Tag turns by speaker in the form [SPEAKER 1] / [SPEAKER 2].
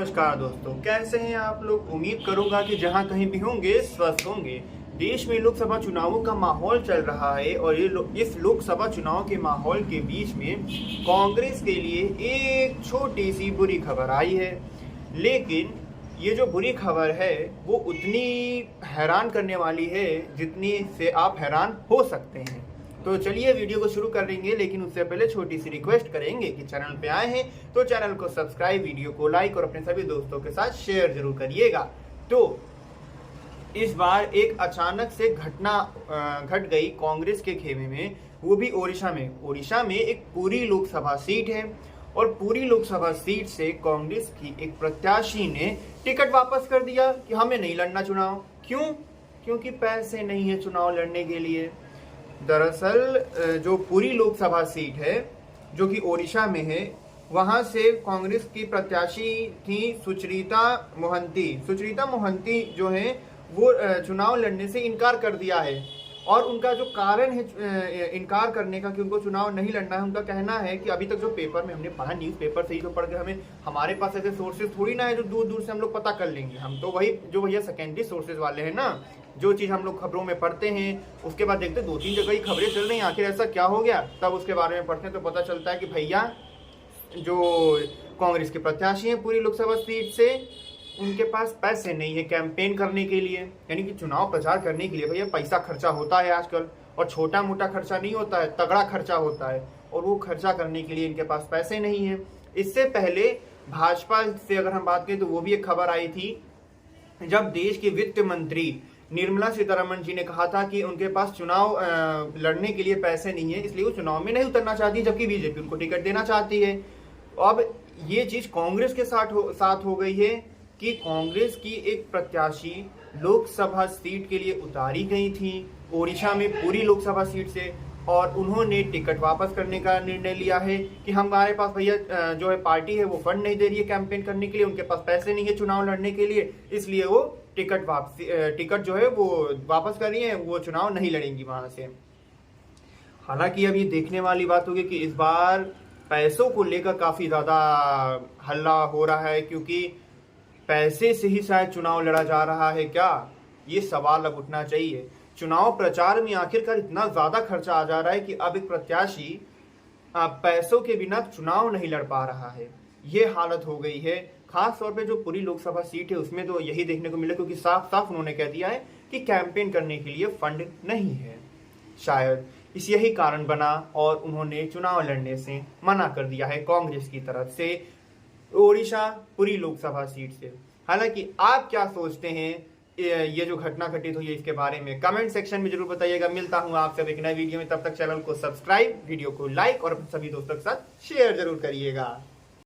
[SPEAKER 1] नमस्कार दोस्तों, कैसे हैं आप लोग। उम्मीद करूंगा कि जहां कहीं भी होंगे स्वस्थ होंगे। देश में लोकसभा चुनावों का माहौल चल रहा है और इस लोकसभा चुनाव के माहौल के बीच में कांग्रेस के लिए एक छोटी सी बुरी खबर आई है। लेकिन ये जो बुरी खबर है वो उतनी हैरान करने वाली है जितनी से आप हैरान हो सकते हैं। तो चलिए वीडियो को शुरू करेंगे, लेकिन उससे पहले छोटी सी रिक्वेस्ट करेंगे कि चैनल पे आए हैं तो चैनल को सब्सक्राइब, वीडियो को लाइक और अपने सभी दोस्तों के साथ शेयर जरूर करिएगा। तो इस बार एक अचानक से घटना घट गई कांग्रेस के खेमे में, वो भी ओडिशा में। ओडिशा में एक पूरी लोकसभा सीट है और पूरी लोकसभा सीट से कांग्रेस की एक प्रत्याशी ने टिकट वापस कर दिया कि हमें नहीं लड़ना चुनाव। क्यों? क्योंकि पैसे नहीं है चुनाव लड़ने के लिए। दरअसल जो पूरी लोकसभा सीट है जो कि ओडिशा में है, वहां से कांग्रेस की प्रत्याशी थी सुचरिता मोहंती जो है वो चुनाव लड़ने से इनकार कर दिया है। और उनका जो कारण है इनकार करने का कि उनको चुनाव नहीं लड़ना है, उनका कहना है कि अभी तक जो पेपर में हमने पढ़ा, न्यूज़पेपर से ही जो पढ़ के हमारे पास ऐसे सोर्सेज थोड़ी ना है जो दूर दूर से हम लोग पता कर लेंगे। हम तो वही जो भैया सेकेंडरी सोर्सेज वाले हैं ना, जो चीज़ हम लोग खबरों में पढ़ते हैं उसके बाद देखते 2-3 जगह ही खबरें चल रही हैं, आखिर ऐसा क्या हो गया, तब उसके बारे में पढ़ते हैं तो पता चलता है कि भैया जो कांग्रेस के प्रत्याशी हैं पूरी लोकसभा सीट से, उनके पास पैसे नहीं है कैंपेन करने के लिए, यानी कि चुनाव प्रचार करने के लिए भैया पैसा खर्चा होता है आजकल, और छोटा मोटा खर्चा नहीं होता है, तगड़ा खर्चा होता है, और वो खर्चा करने के लिए इनके पास पैसे नहीं है। इससे पहले भाजपा से अगर हम बात करें तो वो भी एक खबर आई थी, जब देश के वित्त मंत्री निर्मला सीतारमण जी ने कहा था कि उनके पास चुनाव लड़ने के लिए पैसे नहीं है, इसलिए वो चुनाव में नहीं उतरना चाहती, जबकि बीजेपी उनको टिकट देना चाहती है। अब ये चीज कांग्रेस के साथ हो गई है कि कांग्रेस की एक प्रत्याशी लोकसभा सीट के लिए उतारी गई थी ओडिशा में पूरी लोकसभा सीट से, और उन्होंने टिकट वापस करने का निर्णय लिया है कि हमारे पास भैया जो है पार्टी है वो फंड नहीं दे रही है कैंपेन करने के लिए, उनके पास पैसे नहीं है चुनाव लड़ने के लिए, इसलिए वो टिकट जो है वो वापस कर रही है, वो चुनाव नहीं लड़ेंगी वहां से। हालांकि अब ये देखने वाली बात होगी कि इस बार पैसों को लेकर काफी ज्यादा हल्ला हो रहा है, क्योंकि पैसे से ही शायद चुनाव लड़ा जा रहा है क्या, ये सवाल अब उठना चाहिए। चुनाव प्रचार में आखिरकार इतना ज्यादा खर्चा आ जा रहा है कि अब एक प्रत्याशी पैसों के बिना चुनाव नहीं लड़ पा रहा है, ये हालत हो गई है। खास तौर पे जो पूरी लोकसभा सीट है उसमें तो यही देखने को मिला, क्योंकि साफ साफ उन्होंने कह दिया है कि कैंपेन करने के लिए फंड नहीं है। शायद इस यही कारण बना और उन्होंने चुनाव लड़ने से मना कर दिया है कांग्रेस की तरफ से ओडिशा पूरी लोकसभा सीट से। हालांकि आप क्या सोचते हैं ये जो घटना घटित हुई है इसके बारे में, कमेंट सेक्शन में जरूर बताइएगा। मिलता हूं आपसे एक नए वीडियो में, तब तक चैनल को सब्सक्राइब, वीडियो को लाइक और सभी दोस्तों के साथ शेयर जरूर करिएगा।